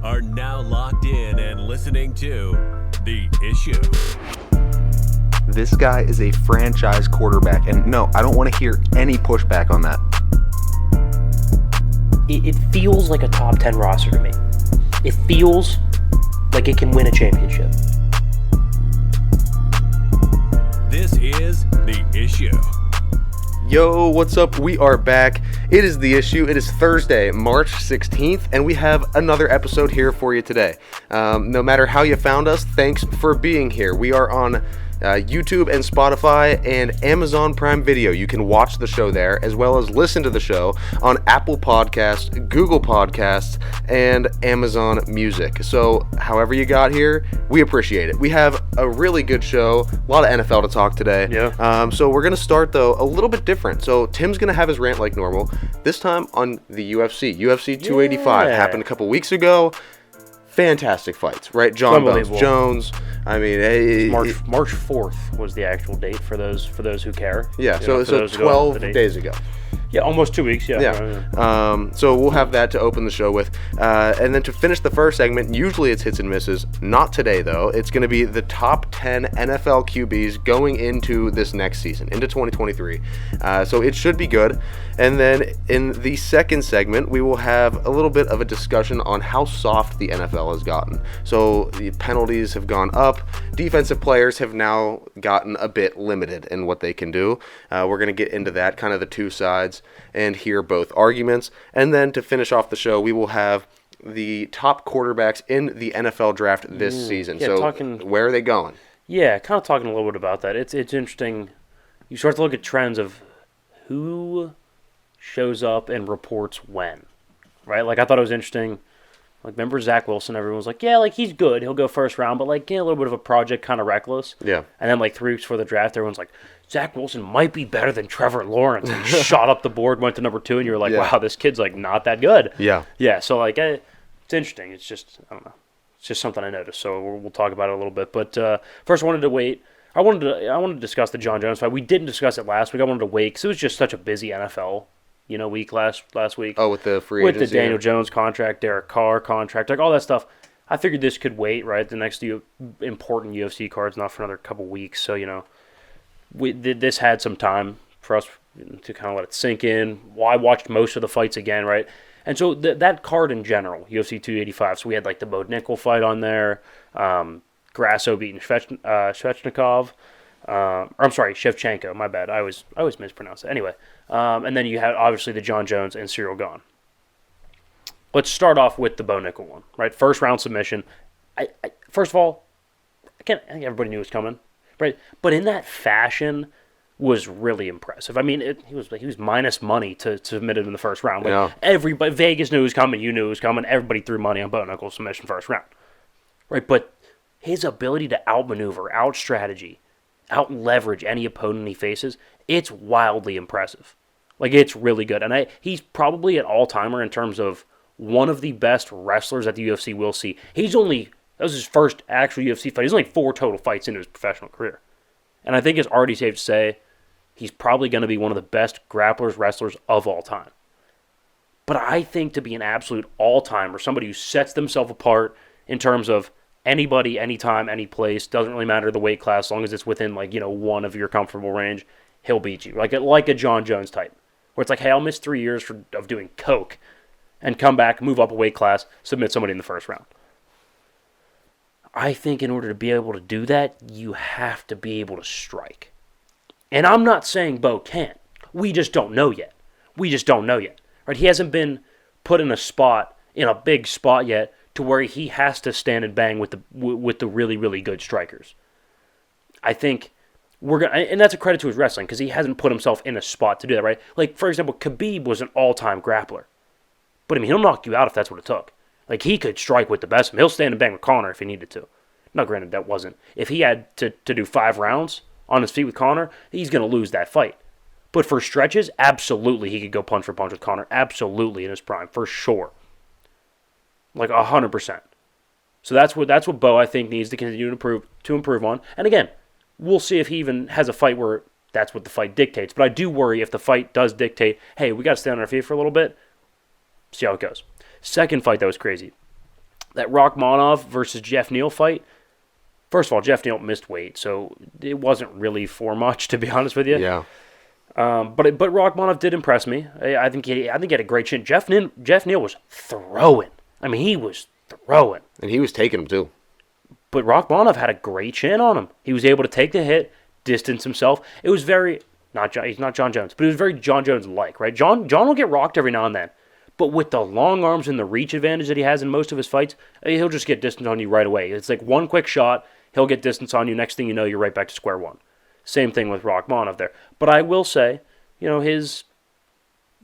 are now locked in and listening to The Issue. This guy is a franchise quarterback, and no, I don't want to hear any pushback on that. It feels like a top 10 roster to me. It feels like it can win a championship. This is The Issue. Yo, what's up? We are back. It is The Issue. It is Thursday, March 16th, and we have another episode here for you today. No matter how you found us, thanks for being here. We are on YouTube and Spotify and Amazon Prime Video. You can watch the show there, as well as listen to the show on Apple Podcasts, Google Podcasts, and Amazon Music. So, however you got here, we appreciate it. We have a really good show, a lot of NFL to talk today. Yeah. So we're going to start, though, a little bit different. So Tim's going to have his rant like normal, this time on the UFC. UFC 285 happened a couple weeks ago. Fantastic fights, right? Jon Bones, Jones. I mean, March 4th was the actual date for those who care. Yeah, so 12 days ago. Yeah, almost 2 weeks. Yeah. So we'll have that to open the show with, and then to finish the first segment. Usually it's hits and misses. Not today though. It's going to be the top 10 NFL QBs going into this next season, into 2023. So it should be good. And then in the second segment, we will have a little bit of a discussion on how soft the NFL has gotten. So the penalties have gone up. Defensive players have now gotten a bit limited in what they can do. We're going to get into that, kind of the two sides, and hear both arguments. And then to finish off the show, we will have the top quarterbacks in the NFL draft this season. Yeah, so where are they going? Yeah, kind of talking a little bit about that. It's interesting. You start to look at trends of who shows up and reports when, right? Like, I thought it was interesting. Like, remember Zach Wilson? Everyone was like, yeah, like, he's good. He'll go first round, but, like, a little bit of a project, kind of reckless. Yeah. And then, like, 3 weeks before the draft, everyone's like, Zach Wilson might be better than Trevor Lawrence. And he shot up the board, went to number 2, and you're like, wow, this kid's, like, not that good. Yeah. Yeah, so, like, it's interesting. It's just, I don't know. It's just something I noticed, so we'll talk about it a little bit. But first, I wanted to discuss the Jon Bones fight. We didn't discuss it last week. I wanted to wait because it was just such a busy NFL week last week. Oh, with the free agency. With the Daniel Jones contract, Derek Carr contract, like all that stuff. I figured this could wait, right? The next important UFC card's not for another couple weeks. So, this had some time for us to kind of let it sink in. Well, I watched most of the fights again, right? And so that card in general, UFC 285, so we had like the Bo Nickel fight on there, Grasso beating Shevchenko, my bad. I always mispronounce it. Anyway, and then you had obviously the Jon Bones and Cyril Gane. Let's start off with the Bo Nickel one, right? First round submission. First of all, I think everybody knew it was coming, right? But in that fashion was really impressive. I mean, he was minus money to submit it in the first round. Like, everybody, Vegas knew it was coming. You knew it was coming. Everybody threw money on Bo Nickel submission first round, right? But his ability to outmaneuver, out-strategy, out-leverage any opponent he faces, it's wildly impressive. Like, it's really good. And he's probably an all-timer in terms of one of the best wrestlers that the UFC will see. That was his first actual UFC fight. He's only 4 total fights into his professional career. And I think it's already safe to say he's probably going to be one of the best grapplers, wrestlers of all time. But I think to be an absolute all-timer, somebody who sets themselves apart in terms of anybody, anytime, any place, doesn't really matter the weight class, as long as it's within, one of your comfortable range, he'll beat you. Like a Jon Bones type, where it's like, hey, I'll miss 3 years of doing coke and come back, move up a weight class, submit somebody in the first round. I think in order to be able to do that, you have to be able to strike. And I'm not saying Bo can't. We just don't know yet. Right? He hasn't been put in a big spot yet, to where he has to stand and bang with the really, really good strikers. I think and that's a credit to his wrestling, because he hasn't put himself in a spot to do that, right? Like, for example, Khabib was an all-time grappler. But, I mean, he'll knock you out if that's what it took. Like, he could strike with the best of them. He'll stand and bang with Conor if he needed to. Now, granted, that wasn't. If he had to do 5 rounds on his feet with Conor, he's going to lose that fight. But for stretches, absolutely he could go punch for punch with Conor. Absolutely in his prime, for sure. Like 100%. So that's what Bo, I think, needs to continue to improve on. And again, we'll see if he even has a fight where that's what the fight dictates. But I do worry if the fight does dictate, hey, we got to stay on our feet for a little bit. See how it goes. Second fight that was crazy. that Rachmanov versus Jeff Neal fight, first of all, Jeff Neal missed weight, so it wasn't really for much, to be honest with you. Yeah. But Rachmanov did impress me. I think he had a great chin. Jeff Neal was throwing. I mean, he was throwing. And he was taking him, too. But Rachmanov had a great chin on him. He was able to take the hit, distance himself. It was very, he's not Jon Jones, but it was very Jon Jones-like, right? Jon will get rocked every now and then. But with the long arms and the reach advantage that he has in most of his fights, he'll just get distance on you right away. It's like one quick shot, he'll get distance on you. Next thing you know, you're right back to square one. Same thing with Rachmanov there. But I will say, his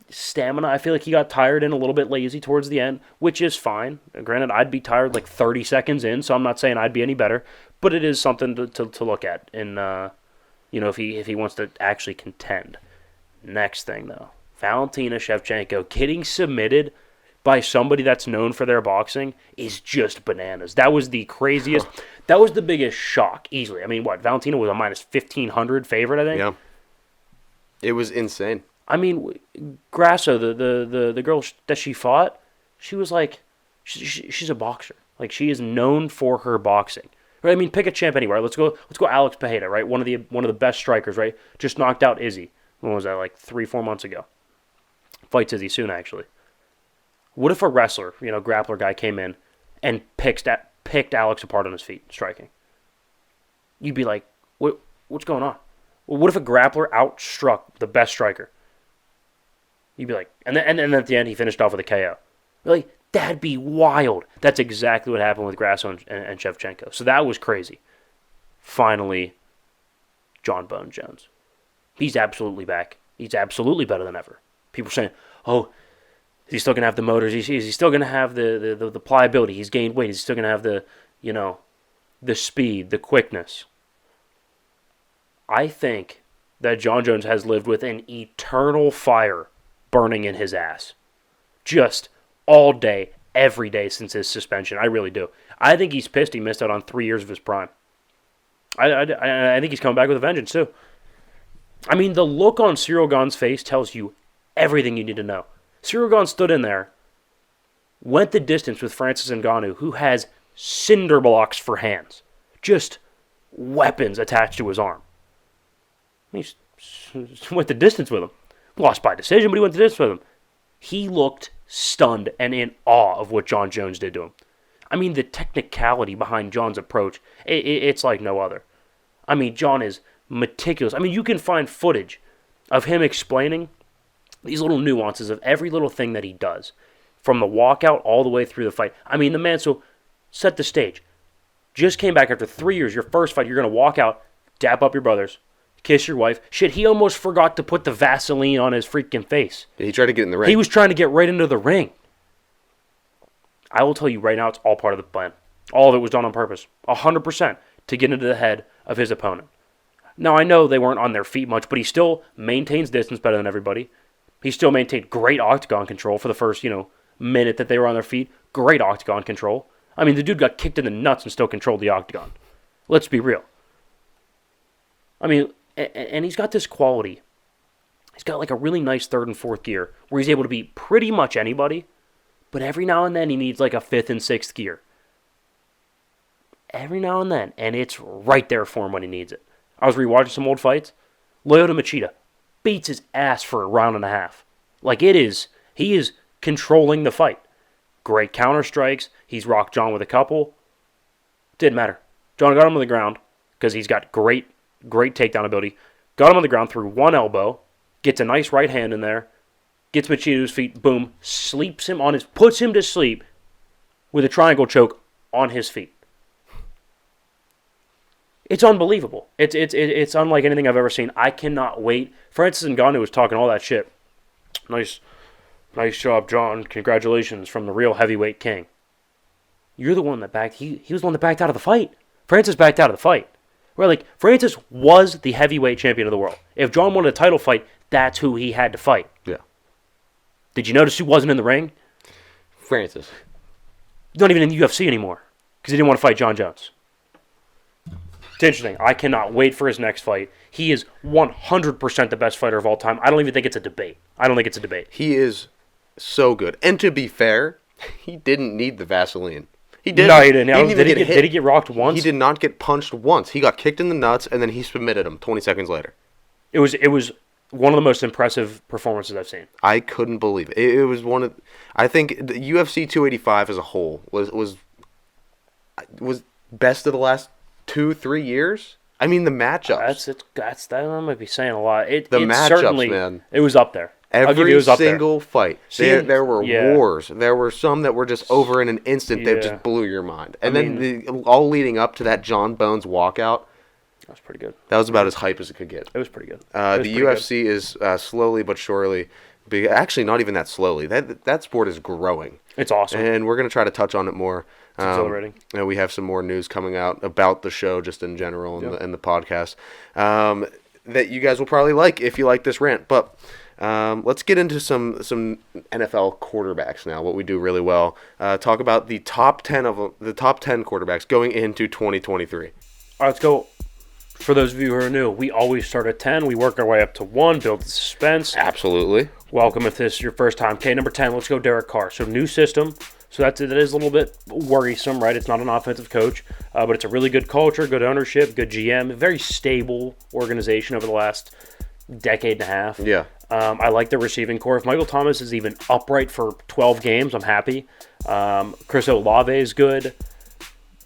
stamina, I feel like he got tired and a little bit lazy towards the end, which is fine. Granted, I'd be tired like 30 seconds in, so I'm not saying I'd be any better. But it is something to look at, and if he wants to actually contend. Next thing, though. Valentina Shevchenko getting submitted by somebody that's known for their boxing is just bananas. That was the craziest. That was the biggest shock, easily. I mean, Valentina was a minus 1,500 favorite, I think. Yeah. It was insane. I mean, Grasso, the girl that she fought, she was like, she's a boxer. Like, she is known for her boxing. Right? I mean, pick a champ anywhere. Let's go Alex Pereira, right? One of the best strikers, right? Just knocked out Izzy. When was that? Like 3-4 months ago. Fights Izzy soon, actually. What if a wrestler, grappler guy came in and picked Alex apart on his feet, striking? You'd be like, what's going on? Well, what if a grappler outstruck the best striker? You'd be like, and then at the end he finished off with a KO. Really? That'd be wild. That's exactly what happened with Grasso and Shevchenko. So that was crazy. Finally, Jon Bones Jones. He's absolutely back. He's absolutely better than ever. People are saying, oh, is he still going to have the motors? Is he still going to have the pliability? He's gained weight. He's still going to have the speed, the quickness. I think that Jon Jones has lived with an eternal fire burning in his ass. Just all day, every day since his suspension. I really do. I think he's pissed he missed out on 3 years of his prime. I think he's coming back with a vengeance, too. I mean, the look on Cyril Gane's face tells you everything you need to know. Cyril Gane stood in there, went the distance with Francis Ngannou, who has cinder blocks for hands. Just weapons attached to his arm. He went the distance with him. Lost by decision, but he went the distance with him. He looked stunned and in awe of what Jon Jones did to him. I mean, the technicality behind Jon's approach, it's like no other. I mean, Jon is meticulous. I mean, you can find footage of him explaining these little nuances of every little thing that he does, from the walkout all the way through the fight. I mean, the man, so set the stage. Just came back after 3 years, your first fight, you're going to walk out, dap up your brothers, kiss your wife. Shit, he almost forgot to put the Vaseline on his freaking face. He tried to get in the ring. He was trying to get right into the ring. I will tell you right now, it's all part of the plan. All of it was done on purpose. 100% to get into the head of his opponent. Now, I know they weren't on their feet much, but he still maintains distance better than everybody. He still maintained great octagon control for the first, minute that they were on their feet. Great octagon control. I mean, the dude got kicked in the nuts and still controlled the octagon. Let's be real. I mean, and he's got this quality. He's got like a really nice third and fourth gear where he's able to beat pretty much anybody, but every now and then he needs like a fifth and sixth gear. Every now and then, and it's right there for him when he needs it. I was rewatching some old fights. Lyoto Machida beats his ass for a round and a half. Like he is controlling the fight. Great counter strikes. He's rocked Jon with a couple. Didn't matter. Jon got him on the ground because he's got great takedown ability. Got him on the ground through one elbow. Gets a nice right hand in there. Gets Machida to his feet. Boom. Puts him to sleep with a triangle choke on his feet. It's unbelievable. It's unlike anything I've ever seen. I cannot wait. Francis Ngannou was talking all that shit. Nice job, Jon. Congratulations from the real heavyweight king. You're the one that backed. He was the one that backed out of the fight. Francis backed out of the fight. Right, like Francis was the heavyweight champion of the world. If Jon wanted a title fight, that's who he had to fight. Yeah. Did you notice who wasn't in the ring? Francis. He's not even in the UFC anymore because he didn't want to fight Jon Jones. It's interesting. I cannot wait for his next fight. He is 100% the best fighter of all time. I don't even think it's a debate. He is so good. And to be fair, he didn't need the Vaseline. He did. No, he didn't. He didn't even get hit. Did he get rocked once? He did not get punched once. He got kicked in the nuts, and then he submitted him 20 seconds later. It was one of the most impressive performances I've seen. I couldn't believe it. It was one of. I think the UFC 285 as a whole was best of the last 2-3 years. I mean, the matchups. That I might be saying a lot. The matchups, certainly, man. It was up there. Every single fight. There were yeah. wars. There were some that were just over in an instant that just blew your mind. And all leading up to that Jon Bones walkout. That was pretty good. That was about as hype as it could get. It was pretty good. The UFC is slowly but surely, actually not even that slowly. That sport is growing. It's awesome. And we're going to try to touch on it more. It's exhilarating. And we have some more news coming out about the show just in general and the podcast that you guys will probably like if you like this rant. But let's get into some NFL quarterbacks now. What we do really well. Talk about the top 10 quarterbacks going into 2023. All right, let's go. For those of you who are new, we always start at 10. We work our way up to 1, build the suspense. Absolutely. Welcome if this is your first time. Okay, number 10, let's go Derek Carr. So new system. So that is a little bit worrisome, right? It's not an offensive coach, but it's a really good culture, good ownership, good GM, very stable organization over the last decade and a half. Yeah. I like the receiving core. If Michael Thomas is even upright for 12 games, I'm happy. Chris Olave is good.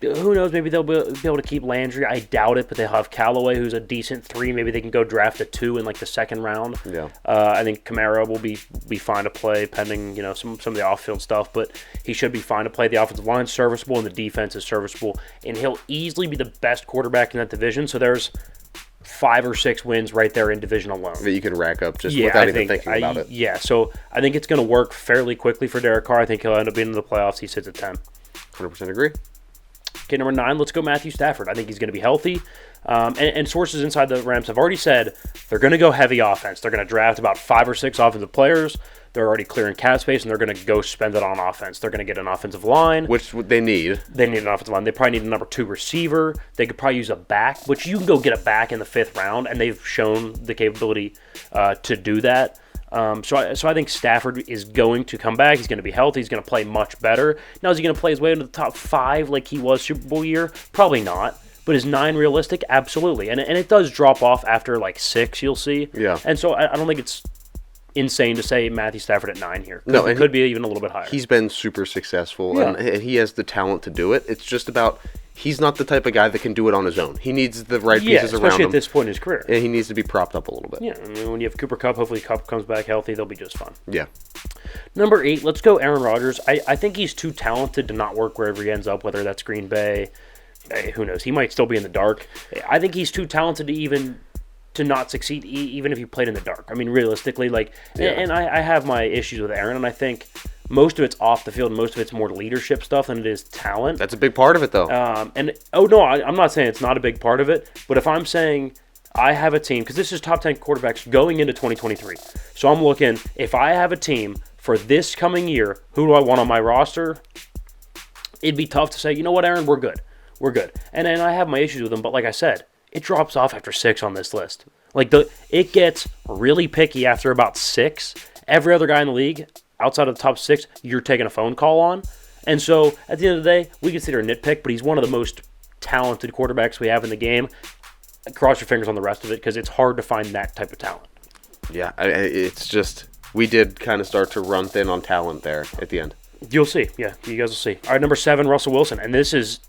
Who knows? Maybe they'll be able to keep Landry. I doubt it, but they'll have Callaway, who's a decent 3. Maybe they can go draft a 2 in like the second round. Yeah. I think Kamara will be fine to play, pending some of the off-field stuff. But he should be fine to play. The offensive line's serviceable, and the defense is serviceable, and he'll easily be the best quarterback in that division. So there's 5 or 6 wins right there in division alone that you can rack up without even thinking about it. Yeah. So I think it's going to work fairly quickly for Derek Carr. I think he'll end up being in the playoffs. He sits at 10. 100% agree. Okay, number 9, let's go Matthew Stafford. I think he's going to be healthy. And sources inside the Rams have already said they're going to go heavy offense. They're going to draft about 5 or 6 offensive players. They're already clearing cap space, and they're going to go spend it on offense. They're going to get an offensive line. Which they need. They need an offensive line. They probably need a number 2 receiver. They could probably use a back, which you can go get a back in the 5th round, and they've shown the capability to do that. So I think Stafford is going to come back. He's going to be healthy. He's going to play much better. Now, is he going to play his way into the top 5 like he was Super Bowl year? Probably not. But is 9 realistic? Absolutely. And it does drop off after like 6, you'll see. Yeah. And so I don't think it's insane to say Matthew Stafford at 9 here. No, it could be even a little bit higher. He's been super successful, and he has the talent to do it. It's just about he's not the type of guy that can do it on his own. He needs the right pieces around him. Especially at this point in his career. And he needs to be propped up a little bit. Yeah, I mean, when you have Cooper Kupp, hopefully Kupp comes back healthy, they'll be just fine. Yeah. Number 8, let's go Aaron Rodgers. I think he's too talented to not work wherever he ends up, whether that's Green Bay. Who knows? He might still be in the dark. I think he's too talented to not succeed, even if he played in the dark. I mean, realistically, and I have my issues with Aaron, and I think most of it's off the field, and most of it's more leadership stuff than it is talent. That's a big part of it, though. I'm not saying it's not a big part of it, but if I'm saying I have a team, because this is top 10 quarterbacks going into 2023, so I'm looking, if I have a team for this coming year, who do I want on my roster? It'd be tough to say, you know what, Aaron, we're good. We're good. And I have my issues with him, but like I said, it drops off after 6 on this list. It gets really picky after about 6. Every other guy in the league, outside of the top 6, you're taking a phone call on. And so, at the end of the day, we consider a nitpick, but he's one of the most talented quarterbacks we have in the game. Cross your fingers on the rest of it, because it's hard to find that type of talent. Yeah, it's just, we did kind of start to run thin on talent there at the end. You'll see. Yeah, you guys will see. All right, number 7, Russell Wilson. And this is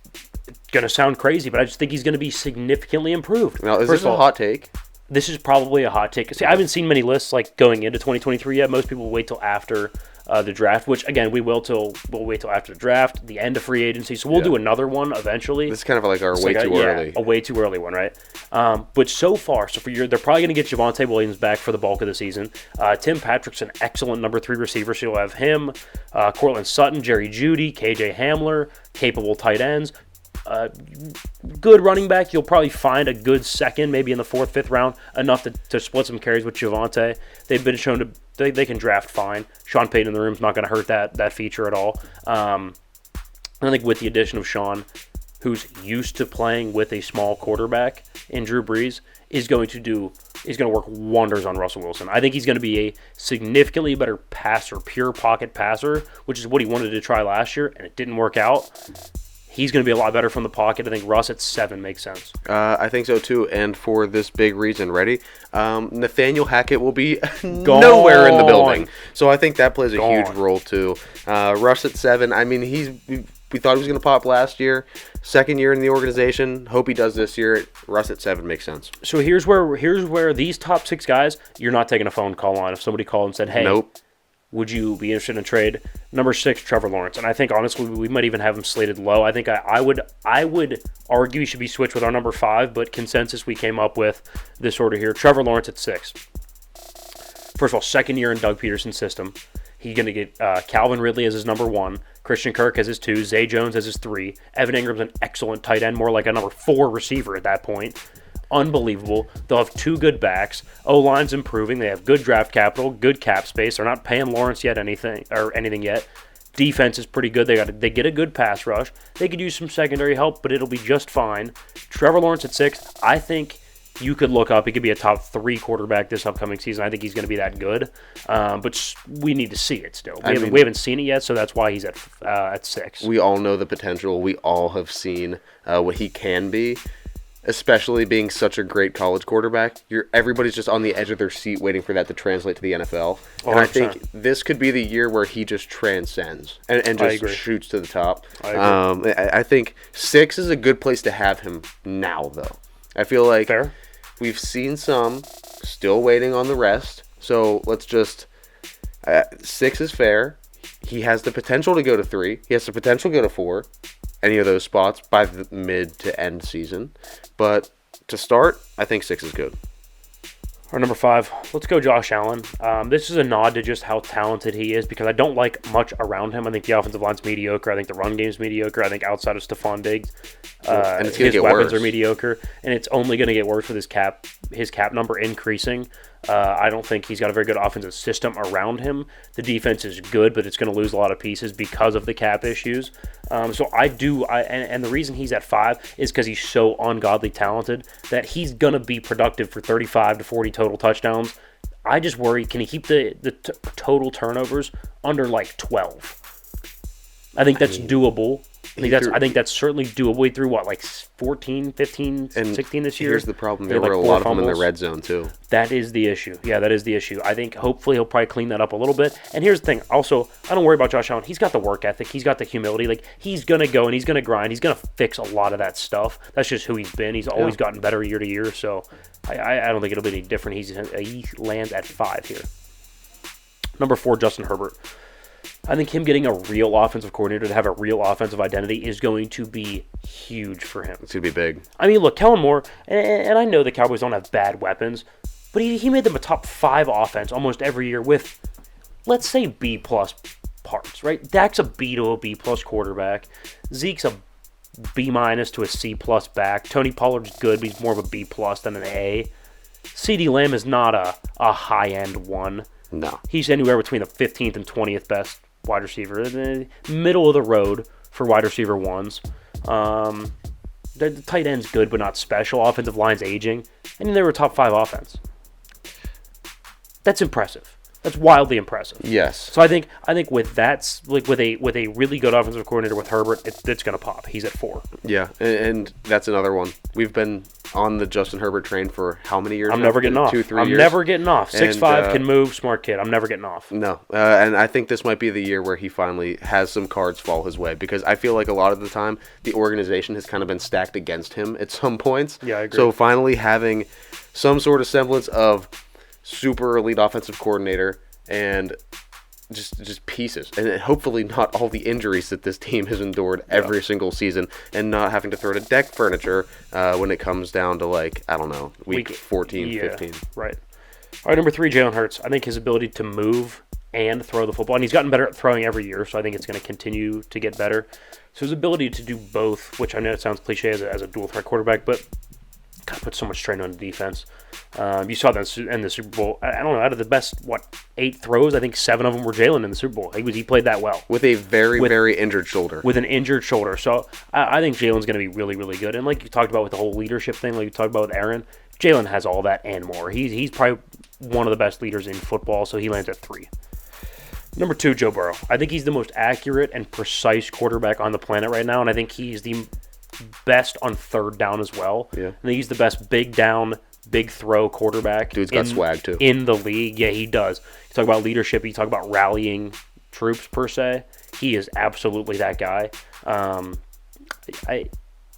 going to sound crazy, but I just think he's going to be significantly improved. Now, is this a hot take? This is probably a hot take. See, I haven't seen many lists going into 2023 yet. Most people wait till after the draft, which again we'll wait till after the draft, the end of free agency. So we'll do another one eventually. This is kind of like our way too early. A way too early one, right? But so far, they're probably going to get Javonte Williams back for the bulk of the season. Tim Patrick's an excellent number 3 receiver, so you'll have him, Cortland Sutton, Jerry Jeudy, KJ Hamler, capable tight ends. Good running back. You'll probably find a good second, maybe in the 4th, 5th round, enough to split some carries with Javonte. They've been shown to they can draft fine. Sean Payton in the room is not going to hurt that feature at all. I think with the addition of Sean, who's used to playing with a small quarterback in Drew Brees, is going to do is going to work wonders on Russell Wilson. I think he's going to be a significantly better passer, pure pocket passer, which is what he wanted to try last year, and it didn't work out. He's going to be a lot better from the pocket. I think Russ at 7 makes sense. I think so too, and for this big reason. Ready? Nathaniel Hackett will be nowhere in the building, so I think that plays a huge role too. Russ at 7. I mean, we thought he was going to pop last year. Second year in the organization. Hope he does this year. Russ at 7 makes sense. So here's where these top 6 guys, you're not taking a phone call on. If somebody called and said, "Hey, nope. Would you be interested in a trade?" Number 6, Trevor Lawrence. And I think, honestly, we might even have him slated low. I think I would argue he should be switched with our number 5, but consensus we came up with this order here. Trevor Lawrence at 6. First of all, second year in Doug Peterson's system. He's going to get Calvin Ridley as his number 1, Christian Kirk as his 2, Zay Jones as his 3. Evan Ingram's an excellent tight end, more like a number 4 receiver at that point. Unbelievable. They'll have 2 good backs. O-line's improving. They have good draft capital, good cap space. They're not paying Lawrence yet anything yet. Defense is pretty good. They get a good pass rush. They could use some secondary help, but it'll be just fine. Trevor Lawrence at 6. I think you could look up. He could be a top 3 quarterback this upcoming season. I think he's going to be that good. But we need to see it still. We haven't seen it yet, so that's why he's at 6. We all know the potential. We all have seen what he can be. Especially being such a great college quarterback, everybody's just on the edge of their seat waiting for that to translate to the NFL. And 100%. I think this could be the year where he just transcends and just shoots to the top. I think 6 is a good place to have him now, though. I feel like we've seen some, still waiting on the rest. So let's just 6 is fair. He has the potential to go to 3. He has the potential to go to 4. Any of those spots by the mid to end season. But to start, I think 6 is good. Our number 5, let's go Josh Allen. This is a nod to just how talented he is because I don't like much around him. I think the offensive line's mediocre. I think the run game's mediocre. I think outside of Stephon Diggs, and it's his weapons are mediocre. And it's only going to get worse with his cap number increasing. I don't think he's got a very good offensive system around him. The defense is good, but it's going to lose a lot of pieces because of the cap issues. And the reason he's at 5 is because he's so ungodly talented that he's going to be productive for 35 to 40 total touchdowns. I just worry, can he keep the total turnovers under like 12? I think that's doable. I think that's certainly doable. He threw, 14, 15, 16 this year? Here's the problem. There were a lot of them in the red zone, too. That is the issue. Yeah, that is the issue. I think hopefully he'll probably clean that up a little bit. And here's the thing. Also, I don't worry about Josh Allen. He's got the work ethic. He's got the humility. Like, he's going to go and he's going to grind. He's going to fix a lot of that stuff. That's just who he's been. He's always gotten better year to year. So I don't think it'll be any different. He lands at 5 here. Number 4, Justin Herbert. I think him getting a real offensive coordinator to have a real offensive identity is going to be huge for him. It's going to be big. I mean, look, Kellen Moore, and I know the Cowboys don't have bad weapons, but he made them a top 5 offense almost every year with, let's say, B-plus parts, right? Dak's a B to a B-plus quarterback. Zeke's a B- to a C-plus back. Tony Pollard's good, but he's more of a B-plus than an A. CeeDee Lamb is not a high-end one. No. He's anywhere between the 15th and 20th best wide receiver. The middle of the road for wide receiver ones. The tight end's good, but not special. Offensive line's aging. And they were a top 5 offense. That's impressive. That's wildly impressive. Yes. So I think with that, like with a really good offensive coordinator with Herbert, it's going to pop. He's at 4. Yeah, and that's another one. We've been on the Justin Herbert train for how many years? I'm never getting off. 2-3 years. I'm never getting off. 6'5", can move, smart kid. I'm never getting off. No, and I think this might be the year where he finally has some cards fall his way because I feel like a lot of the time the organization has kind of been stacked against him at some points. Yeah, I agree. So finally having some sort of semblance of super elite offensive coordinator and just pieces, and hopefully not all the injuries that this team has endured every single season, and not having to throw to deck furniture when it comes down to week 14, 15. Right. All right, number 3, Jalen Hurts. I think his ability to move and throw the football, and he's gotten better at throwing every year, so I think it's going to continue to get better. So his ability to do both, which I know it sounds cliche as a dual threat quarterback, but God, put so much strain on the defense. You saw that in the Super Bowl. I don't know, out of the best, 8 throws, I think 7 of them were Jalen in the Super Bowl. He played that well. With a very injured shoulder. With an injured shoulder. So I think Jalen's going to be really, really good. And like you talked about with the whole leadership thing, like you talked about with Aaron, Jalen has all that and more. He's probably one of the best leaders in football, so he lands at 3. Number 2, Joe Burrow. I think he's the most accurate and precise quarterback on the planet right now, and I think he's the best on third down as well. Yeah. I think he's the best big down, big throw quarterback. Dude's got swag, too. In the league. Yeah, he does. You talk about leadership, you talk about rallying troops, per se. He is absolutely that guy.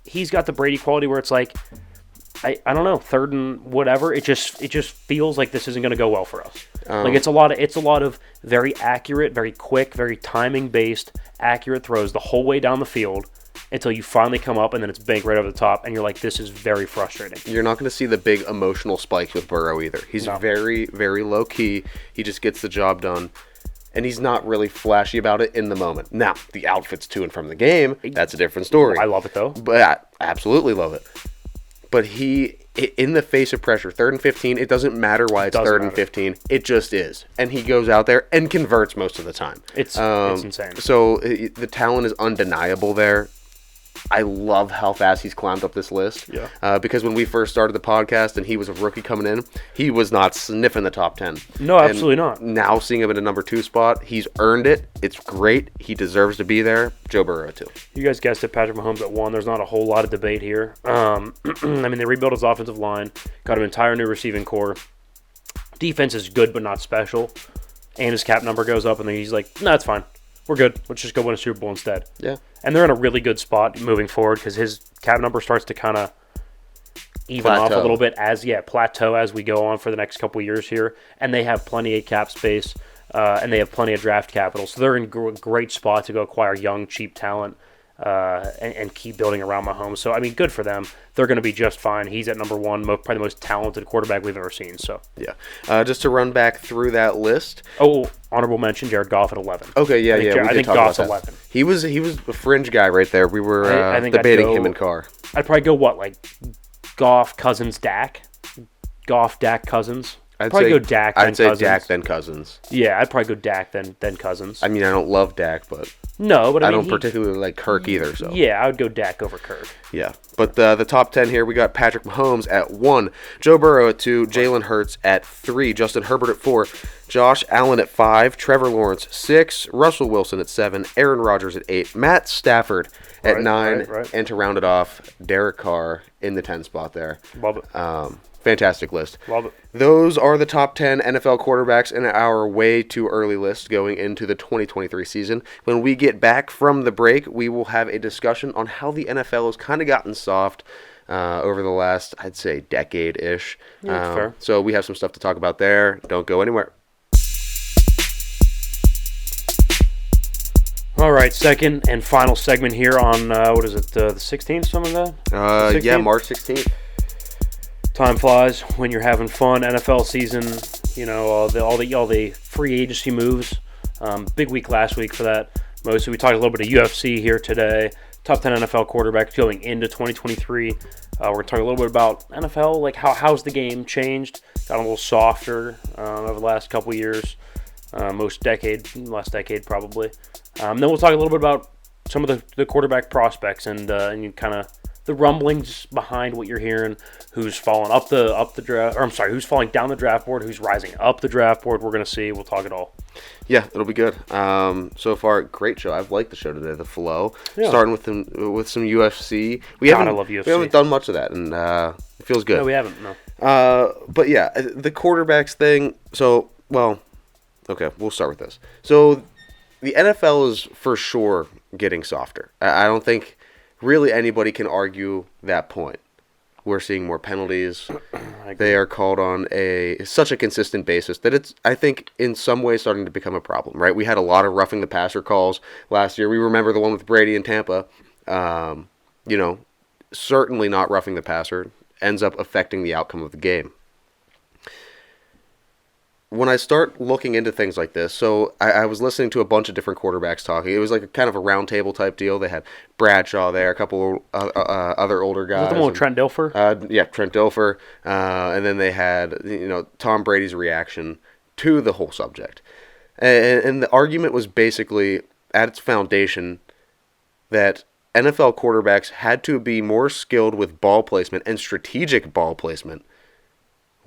He's got the Brady quality where it's like, I don't know, third and whatever. It just feels like this isn't going to go well for us. Like it's a lot of very accurate, very quick, very timing based, accurate throws the whole way down the field until you finally come up and then it's bank right over the top and you're like, this is very frustrating. You're not going to see the big emotional spikes with Burrow either. He's very, very low key. He just gets the job done. And he's not really flashy about it in the moment. Now, the outfits to and from the game, that's a different story. I love it though. But I absolutely love it. But he, in the face of pressure, 3rd and 15, it doesn't matter why it's 3rd and 15. It just is. And he goes out there and converts most of the time. It's insane. So the talent is undeniable there. I love how fast he's climbed up this list. Yeah. Because when we first started the podcast and he was a rookie coming in, he was not sniffing the top 10. No, absolutely not. Now seeing him in a number 2 spot, he's earned it. It's great. He deserves to be there. Joe Burrow, too. You guys guessed it, Patrick Mahomes at 1. There's not a whole lot of debate here. I mean, they rebuilt his offensive line, got an entire new receiving core. Defense is good but not special. And his cap number goes up, and then he's like, no, it's fine. We're good. Let's just go win a Super Bowl instead. Yeah. And they're in a really good spot moving forward because his cap number starts to kind of even off a little bit plateau as we go on for the next couple of years here. And they have plenty of cap space, and they have plenty of draft capital. So they're in a great spot to go acquire young, cheap talent and keep building around Mahomes. So, I mean, good for them. They're going to be just fine. He's at number 1, probably the most talented quarterback we've ever seen. So yeah. Just to run back through that list. Oh, honorable mention, Jared Goff at 11. Okay, yeah. I think Goff's 11. He was a fringe guy right there. We were debating him in car. I'd probably go Goff, Cousins, Dak? Goff, Dak, Cousins? I'd probably go Dak, then Cousins. I'd say Dak, then Cousins. Yeah, I'd probably go Dak, then Cousins. I mean, I don't love Dak, but... No, but I don't particularly like Kirk either, so... Yeah, I would go Dak over Kirk. Yeah, but the top 10 here, we got Patrick Mahomes at 1, Joe Burrow at 2, Jalen Hurts at 3, Justin Herbert at 4, Josh Allen at 5, Trevor Lawrence 6, Russell Wilson at 7, Aaron Rodgers at 8, Matt Stafford at 9, and to round it off, Derek Carr in the 10 spot there. Love it. Fantastic list. Love it. Those are the top 10 NFL quarterbacks in our way too early list going into the 2023 season. When we get back from the break, we will have a discussion on how the NFL has kind of gotten soft over the last, I'd say, decade-ish. Yeah, fair. So we have some stuff to talk about there. Don't go anywhere. All right, second and final segment here on, the 16th, something like that? Yeah, March 16th. Time flies when you're having fun. NFL season, all the free agency moves. Big week last week for that. Mostly, we talked a little bit of UFC here today. Top 10 NFL quarterbacks going into 2023. We're going to talk a little bit about NFL, like how's the game changed? Got a little softer over the last couple years. Last decade probably. Then we'll talk a little bit about some of the quarterback prospects and you kind of the rumblings behind what you're hearing, who's falling who's falling down the draft board, who's rising up the draft board. We're going to see. We'll talk it all. Yeah, it'll be good. So far, great show. I've liked the show today, the flow. Yeah. Starting with some UFC. I love UFC. We haven't done much of that, and it feels good. No, we haven't, no. But yeah, the quarterbacks thing, okay, we'll start with this. So the NFL is for sure getting softer. I don't think really anybody can argue that point. We're seeing more penalties. They are called on such a consistent basis that it's, I think, in some ways starting to become a problem, right? We had a lot of roughing the passer calls last year. We remember the one with Brady in Tampa. Certainly not roughing the passer. Ends up affecting the outcome of the game. When I start looking into things like this, so I was listening to a bunch of different quarterbacks talking. It was like a kind of a round table type deal. They had Bradshaw there, a couple other older guys. Was that the one with Trent Dilfer? Yeah, Trent Dilfer. And then they had Tom Brady's reaction to the whole subject. And the argument was basically, at its foundation, that NFL quarterbacks had to be more skilled with ball placement and strategic ball placement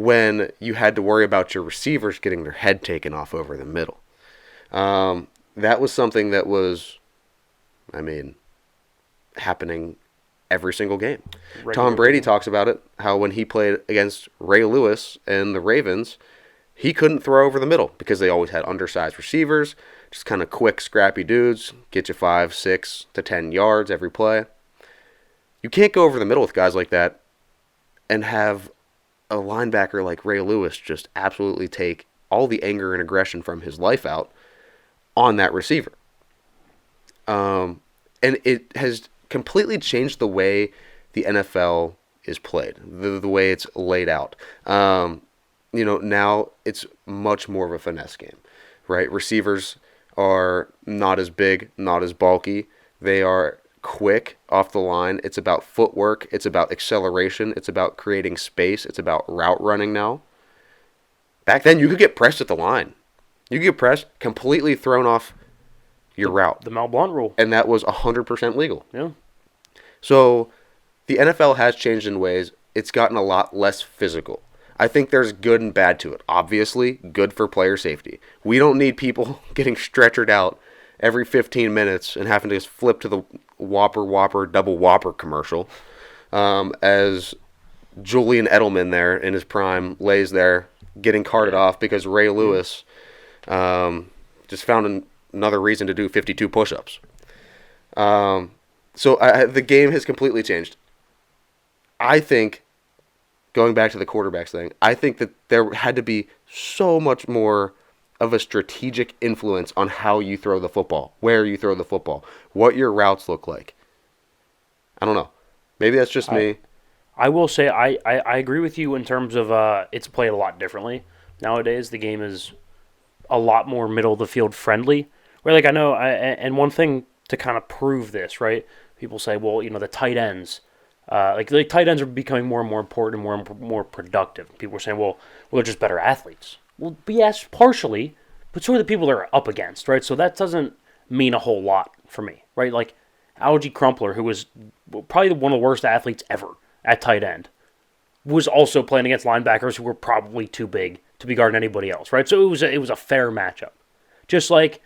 when you had to worry about your receivers getting their head taken off over the middle. That was something that was, happening every single game. Tom Brady talks about it, how when he played against Ray Lewis and the Ravens, he couldn't throw over the middle because they always had undersized receivers, just kind of quick, scrappy dudes, get you 5, 6 to 10 yards every play. You can't go over the middle with guys like that and have a linebacker like Ray Lewis just absolutely take all the anger and aggression from his life out on that receiver. And it has completely changed the way the NFL is played, the way it's laid out. Now it's much more of a finesse game, right? Receivers are not as big, not as bulky. They are quick off the line. It's about footwork. It's about acceleration. It's about creating space. It's about route running now. Back then, you could get pressed at the line. You could get pressed, completely thrown off your route. The Mel Blount rule. And that was 100% legal. Yeah. So the NFL has changed in ways. It's gotten a lot less physical. I think there's good and bad to it. Obviously, good for player safety. We don't need people getting stretchered out every 15 minutes and having to just flip to the Whopper, double Whopper commercial as Julian Edelman there in his prime lays there getting carted off because Ray Lewis just found another reason to do 52 push-ups. So the game has completely changed. I think, going back to the quarterbacks thing, I think that there had to be so much more of a strategic influence on how you throw the football, where you throw the football, what your routes look like. I don't know. Maybe that's just me. I will say I agree with you in terms of it's played a lot differently. Nowadays, the game is a lot more middle of the field friendly. Where I know, and one thing to kind of prove this, right? People say, well, the tight ends, the tight ends are becoming more and more important and more productive. People are saying, well, they're just better athletes. Well, yes, partially, but so are the people they're up against, right? So that doesn't mean a whole lot for me, right? Like Algie Crumpler, who was probably one of the worst athletes ever at tight end, was also playing against linebackers who were probably too big to be guarding anybody else, right? So it was a fair matchup. Just like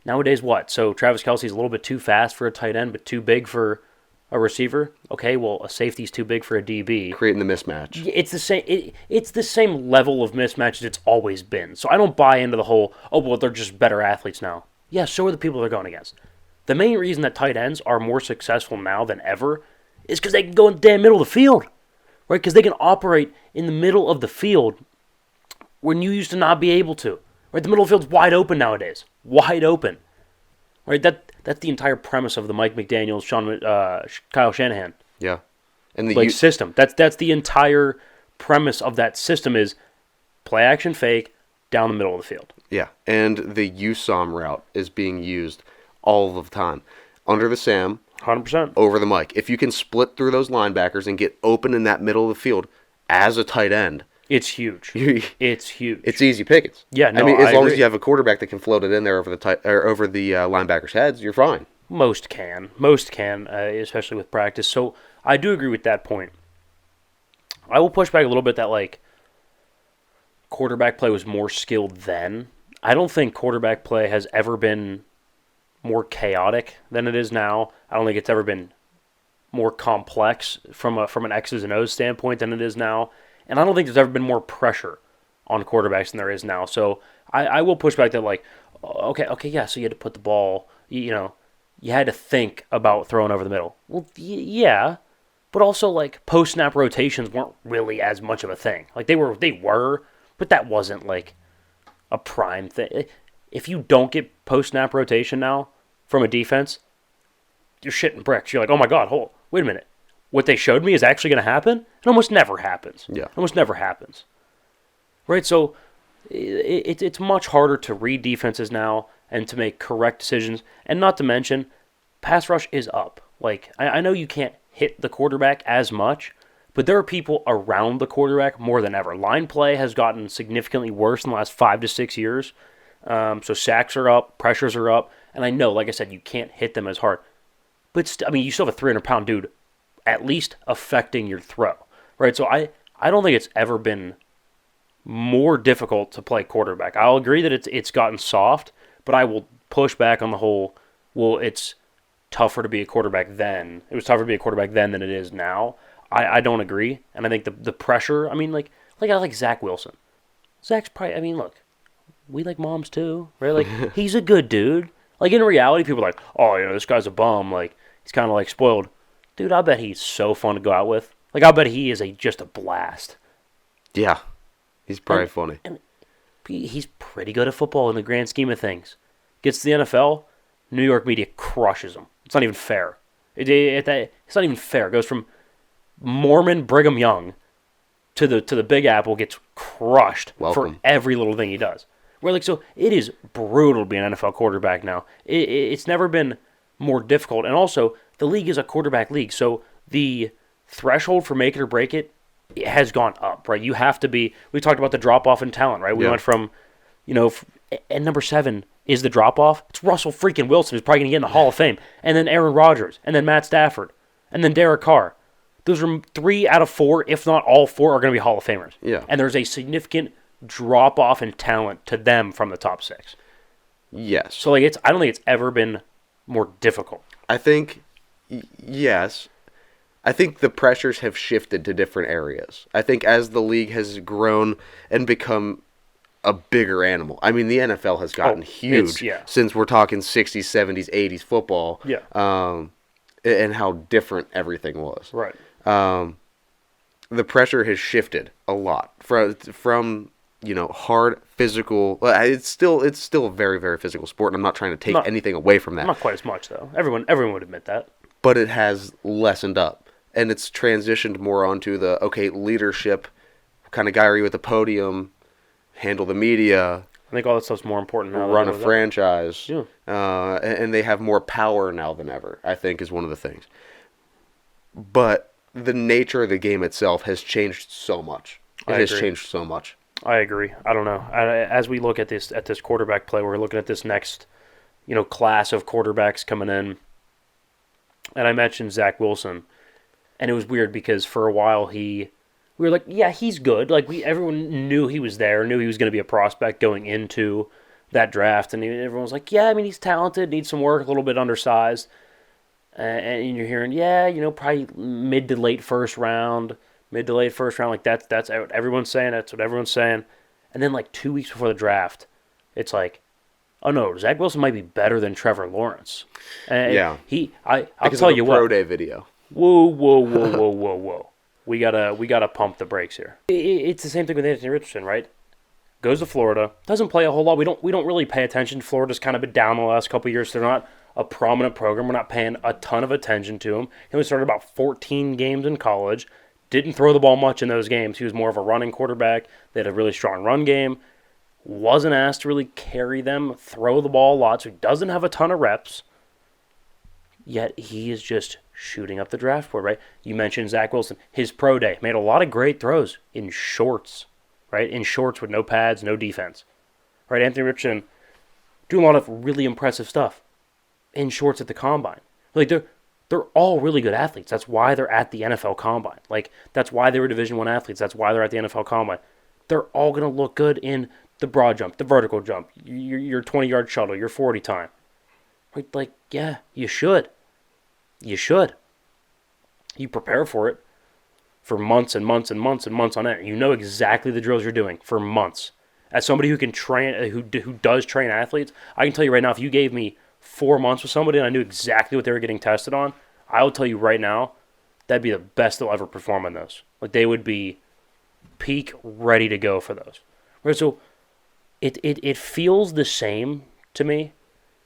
nowadays, what? So Travis Kelce's a little bit too fast for a tight end, but too big for a receiver. Okay, well, a safety's too big for a DB. Creating the mismatch. It's the same. It's the same level of mismatch as it's always been. So I don't buy into the whole, oh, well, they're just better athletes now. Yeah, so are the people they're going against. The main reason that tight ends are more successful now than ever is because they can go in the damn middle of the field, right? Because they can operate in the middle of the field when you used to not be able to. Right, the middle of the field's wide open nowadays. Wide open. Right, that's the entire premise of the Mike McDaniels, Kyle Shanahan. Yeah, and the system. That's the entire premise of that system is play action fake down the middle of the field. Yeah, and the USOM route is being used all the time under the Sam, 100% over the Mike. If you can split through those linebackers and get open in that middle of the field as a tight end. It's huge. It's huge. It's easy pickings. Yeah, no, as long agree. as you have a quarterback that can float it in there over the linebackers' heads, you're fine. Most can, especially with practice. So I do agree with that point. I will push back a little bit that quarterback play was more skilled then. I don't think quarterback play has ever been more chaotic than it is now. I don't think it's ever been more complex from an X's and O's standpoint than it is now. And I don't think there's ever been more pressure on quarterbacks than there is now. So I will push back that okay, yeah, so you had to put the ball, you had to think about throwing over the middle. Well, yeah, but also post-snap rotations weren't really as much of a thing. They were, but that wasn't a prime thing. If you don't get post-snap rotation now from a defense, you're shitting bricks. You're like, oh my God, wait a minute. What they showed me is actually going to happen? It almost never happens. Yeah. It almost never happens. Right? So it's much harder to read defenses now and to make correct decisions. And not to mention, pass rush is up. I know you can't hit the quarterback as much, but there are people around the quarterback more than ever. Line play has gotten significantly worse in the last 5 to 6 years. So sacks are up, pressures are up. And I know, like I said, you can't hit them as hard. But, you still have a 300-pound dude at least affecting your throw, right? So I don't think it's ever been more difficult to play quarterback. I'll agree that it's gotten soft, but I will push back on the whole, well, it's tougher to be a quarterback then. It was tougher to be a quarterback then than it is now. I don't agree, and I think the pressure, I mean, like I like Zach Wilson. Zach's probably, I mean, look, we like moms too, right? Like, he's a good dude. Like, in reality, people are like, oh, this guy's a bum. Like, he's kind of, like, spoiled. Dude, I bet he's so fun to go out with. Like, I bet he is just a blast. Yeah. He's probably funny. And he's pretty good at football in the grand scheme of things. Gets to the NFL, New York media crushes him. It's not even fair. It's not even fair. It goes from Mormon Brigham Young to the Big Apple, gets crushed for every little thing he does. Where, like, so it is brutal to be an NFL quarterback now. It's never been more difficult. And also, the league is a quarterback league. So the threshold for make it or break it has gone up, right? You have to be, we talked about the drop-off in talent, right? We went from, and number 7 is the drop-off. It's Russell freaking Wilson, who's probably going to get in the Hall of Fame. And then Aaron Rodgers. And then Matt Stafford. And then Derek Carr. Those are 3 out of 4, if not all 4, are going to be Hall of Famers. Yeah. And there's a significant drop-off in talent to them from the top 6. Yes. So, like, I don't think it's ever been more difficult. I think, yes. I think the pressures have shifted to different areas. I think as the league has grown and become a bigger animal. I mean, the NFL has gotten huge since we're talking 60s, 70s, 80s football. Yeah. And how different everything was. Right. The pressure has shifted a lot from hard physical. It's still a very, very physical sport, and I'm not trying to take anything away from that. Not quite as much, though. Everyone would admit that. But it has lessened up, and it's transitioned more onto the leadership kind of guy. Are you at the podium? Handle the media. I think all that stuff's more important now. Run a franchise. Yeah. And they have more power now than ever, I think, is one of the things. But the nature of the game itself has changed so much. It has changed so much. I agree. I don't know. As we look at this quarterback play, we're looking at this next, class of quarterbacks coming in. And I mentioned Zach Wilson, and it was weird because for a while we were like, yeah, he's good. Like, everyone knew he was there, knew he was going to be a prospect going into that draft, and everyone was like, yeah, I mean, he's talented, needs some work, a little bit undersized. And you're hearing, probably mid to late first round. Like, that's what everyone's saying. That's what everyone's saying. And then, like, 2 weeks before the draft, it's like, oh no, Zach Wilson might be better than Trevor Lawrence. And I'll tell you what. Pro day video. Whoa. We gotta pump the brakes here. It's the same thing with Anthony Richardson, right? Goes to Florida, doesn't play a whole lot. We don't really pay attention. Florida's kind of been down the last couple of years. They're not a prominent program. We're not paying a ton of attention to him. He only started about 14 games in college. Didn't throw the ball much in those games. He was more of a running quarterback. They had a really strong run game. Wasn't asked to really carry them, throw the ball a lot, so he doesn't have a ton of reps. Yet he is just shooting up the draft board, right? You mentioned Zach Wilson. His pro day made a lot of great throws in shorts, right? In shorts with no pads, no defense. Right? Anthony Richardson doing a lot of really impressive stuff in shorts at the combine. Like, they're all really good athletes. That's why they're at the NFL combine. Like, that's why they were Division I athletes. That's why they're at the NFL combine. They're all going to look good in the broad jump, the vertical jump, your 20-yard shuttle, your 40 time. Right? Like, yeah, you should. You should. You prepare for it for months and months and months and months on end. You know exactly the drills you're doing for months. As somebody who can train, who does train athletes, I can tell you right now, if you gave me 4 months with somebody and I knew exactly what they were getting tested on, I will tell you right now, that'd be the best they'll ever perform on those. Like, they would be peak ready to go for those. Right? So it feels the same to me,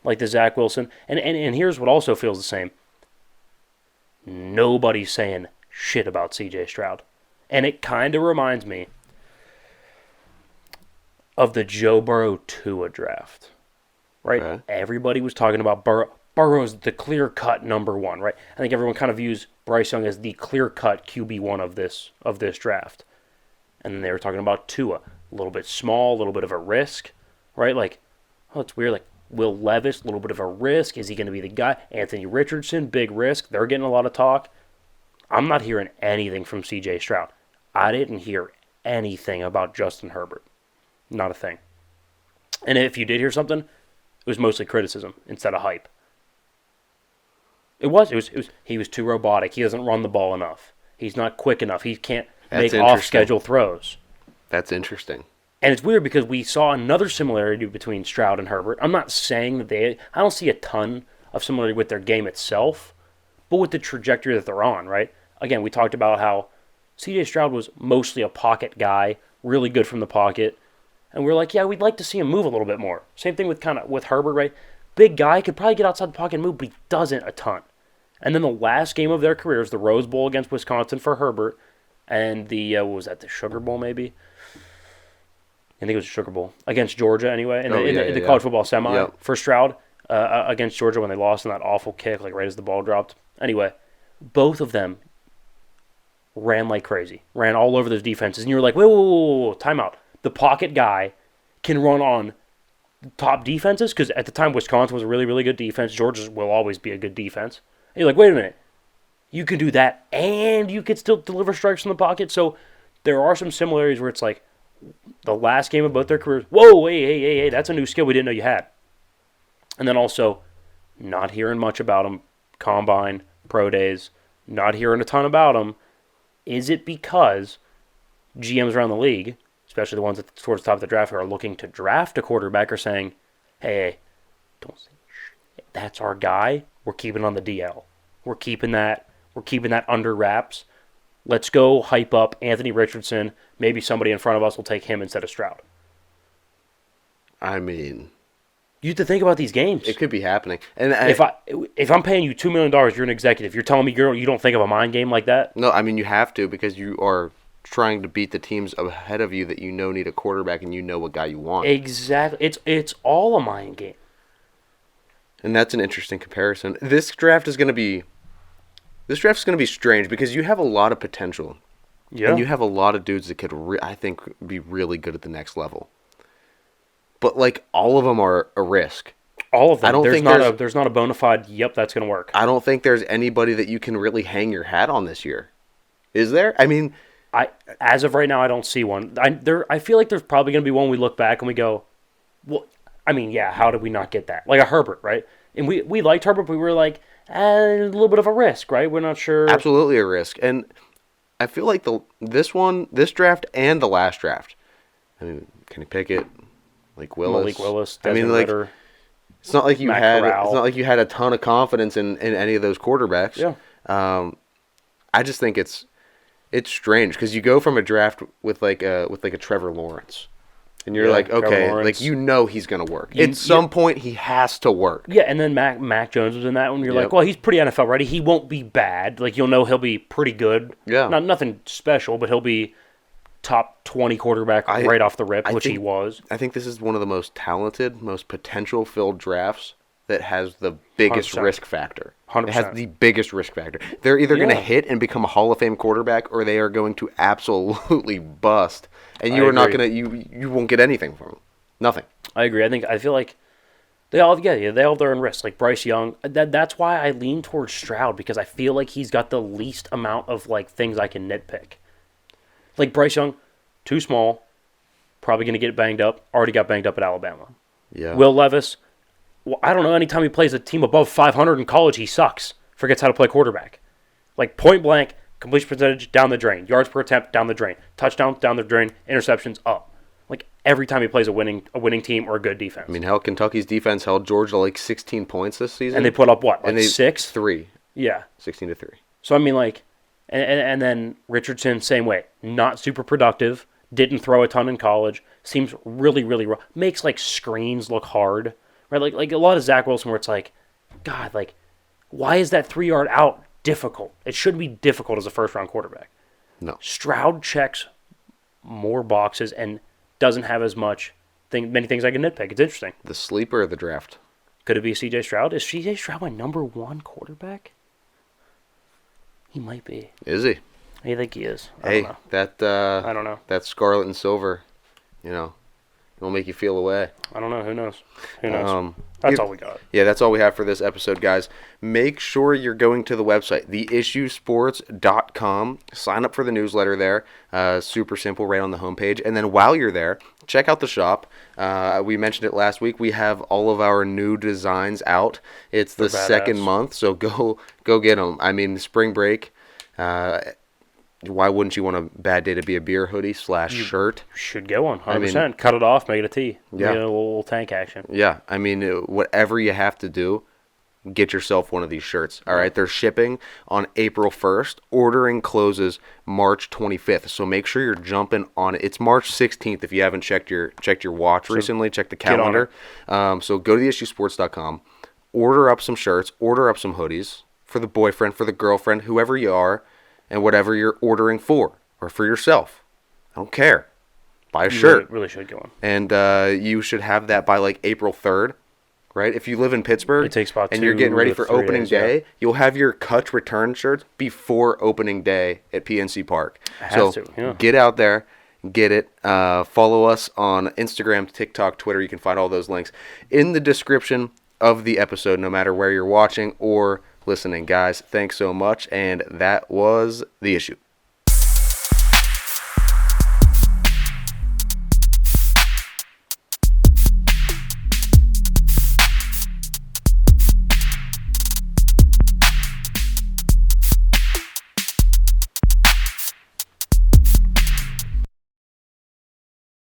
like the Zach Wilson. And here's what also feels the same. Nobody's saying shit about C.J. Stroud. And it kind of reminds me of the Joe Burrow-Tua draft. Right? Okay. Everybody was talking about Burrow. Burrow's the clear-cut number one, right? I think everyone kind of views Bryce Young as the clear-cut QB1 of this draft. And then they were talking about Tua. A little bit small, a little bit of a risk, right? Like, oh, it's weird. Like, Will Levis, a little bit of a risk. Is he going to be the guy? Anthony Richardson, big risk. They're getting a lot of talk. I'm not hearing anything from C.J. Stroud. I didn't hear anything about Justin Herbert. Not a thing. And if you did hear something, it was mostly criticism instead of hype. It was. He was too robotic. He doesn't run the ball enough. He's not quick enough. He can't make off-schedule throws. That's interesting. And it's weird because we saw another similarity between Stroud and Herbert. I'm not saying that I don't see a ton of similarity with their game itself, but with the trajectory that they're on, right? Again, we talked about how C.J. Stroud was mostly a pocket guy, really good from the pocket. And we're like, yeah, we'd like to see him move a little bit more. Same thing with Herbert, right? Big guy, could probably get outside the pocket and move, but he doesn't a ton. And then the last game of their careers, the Rose Bowl against Wisconsin for Herbert, and the, what was that, the Sugar Bowl maybe? I think it was Sugar Bowl. Against Georgia anyway, in the college football semi for Stroud against Georgia when they lost in that awful kick, like right as the ball dropped. Anyway, both of them ran like crazy. Ran all over those defenses. And you were like, whoa, time out. The pocket guy can run on top defenses, because at the time Wisconsin was a really, really good defense. Georgia will always be a good defense. And you're like, wait a minute. You can do that and you can still deliver strikes from the pocket. So there are some similarities where it's like the last game of both their careers. Whoa, hey, that's a new skill we didn't know you had. And then also not hearing much about them. Combine, pro days, not hearing a ton about them. Is it because GMs around the league, especially the ones at towards the top of the draft who are looking to draft a quarterback, are saying, hey, don't say shit. That's our guy. We're keeping on the DL. We're keeping that under wraps. Let's go hype up Anthony Richardson. Maybe somebody in front of us will take him instead of Stroud. I mean, you have to think about these games. It could be happening. And if I'm paying you $2 million, you're an executive. You're telling me you don't think of a mind game like that? No, I mean, you have to, because you are trying to beat the teams ahead of you that you know need a quarterback and you know what guy you want. Exactly. It's all a mind game. And that's an interesting comparison. This draft is going to be strange because you have a lot of potential. Yeah. And you have a lot of dudes that could, I think, be really good at the next level. But, like, all of them are a risk. All of them. There's not a bona fide, yep, that's going to work. I don't think there's anybody that you can really hang your hat on this year. Is there? I mean, as of right now, I don't see one. I feel like there's probably going to be one we look back and we go, well, I mean, yeah, how did we not get that? Like a Herbert, right? And we liked Herbert, but we were like, a little bit of a risk, right? We're not sure. Absolutely a risk. And I feel like this draft and the last draft, I mean, Kenny Pickett, Malik Willis, Desmond Ritter, it's not like you had a ton of confidence in any of those quarterbacks. Yeah. I just think it's strange because you go from a draft with like a Trevor Lawrence. And you're like, okay, like you know he's going to work. At some point, he has to work. Yeah, and then Mac Jones was in that one. You're like, well, he's pretty NFL ready. He won't be bad. Like, you'll know he'll be pretty good. Yeah. Nothing special, but he'll be top 20 quarterback right off the rip, he was. I think this is one of the most talented, most potential-filled drafts that has the biggest 100%. Risk factor. 100%. It has the biggest risk factor. They're either going to hit and become a Hall of Fame quarterback, or they are going to absolutely bust. And you are not going to you won't get anything from them. Nothing. I agree. I feel like they all have their own risks. Like Bryce Young, that's why I lean towards Stroud, because I feel like he's got the least amount of like things I can nitpick. Like Bryce Young, too small, probably going to get banged up. Already got banged up at Alabama. Yeah. Will Levis, well, I don't know. Anytime he plays a team above 500 in college, he sucks. Forgets how to play quarterback. Like point blank, completion percentage down the drain, yards per attempt down the drain, touchdown down the drain, interceptions up. Like every time he plays a winning team or a good defense. I mean, hell, Kentucky's defense held Georgia like 16 points this season, and they put up what? Like 6? 3. Yeah, 16-3. So I mean, like, and then Richardson, same way, not super productive. Didn't throw a ton in college. Seems really, really raw. Makes like screens look hard, right? Like a lot of Zach Wilson, where it's like, God, like, why is that 3-yard out difficult? It shouldn't be difficult as a first-round quarterback. No. Stroud checks more boxes and doesn't have as many things I can nitpick. It's interesting. The sleeper of the draft. Could it be C.J. Stroud? Is C.J. Stroud my number 1 quarterback? He might be. Is he? I think he is. I don't know. I don't know. That scarlet and silver, you know, It'll make you feel away. I don't know. Who knows? Who knows? That's all we got. Yeah, that's all we have for this episode, guys. Make sure you're going to the website, theissuesports.com. Sign up for the newsletter there. Super simple, right on the homepage. And then while you're there, check out the shop. We mentioned it last week. We have all of our new designs out. It's the second month, so go get them. I mean, spring break. Why wouldn't you want a bad day to be a beer hoodie / shirt? Should go on 100%. Cut it off, make it a tee. Yeah, a little tank action. Yeah, I mean, whatever you have to do, get yourself one of these shirts. All right, they're shipping on April 1st. Ordering closes March 25th. So make sure you're jumping on it. It's March 16th if you haven't checked your watch recently. Check the calendar. So go to theissuesports.com. Order up some shirts. Order up some hoodies for the boyfriend, for the girlfriend, whoever you are. And whatever you're ordering for, or for yourself. I don't care. Buy a shirt. Really should go on. And you should have that by like April 3rd, right? If you live in Pittsburgh it takes about and you're getting ready 2 to for 3 opening days, day, you'll have your Kutch return shirts before opening day at PNC Park. Get out there, get it. Follow us on Instagram, TikTok, Twitter. You can find all those links in the description of the episode, no matter where you're watching or listening, guys. Thanks so much, and that was The Issue.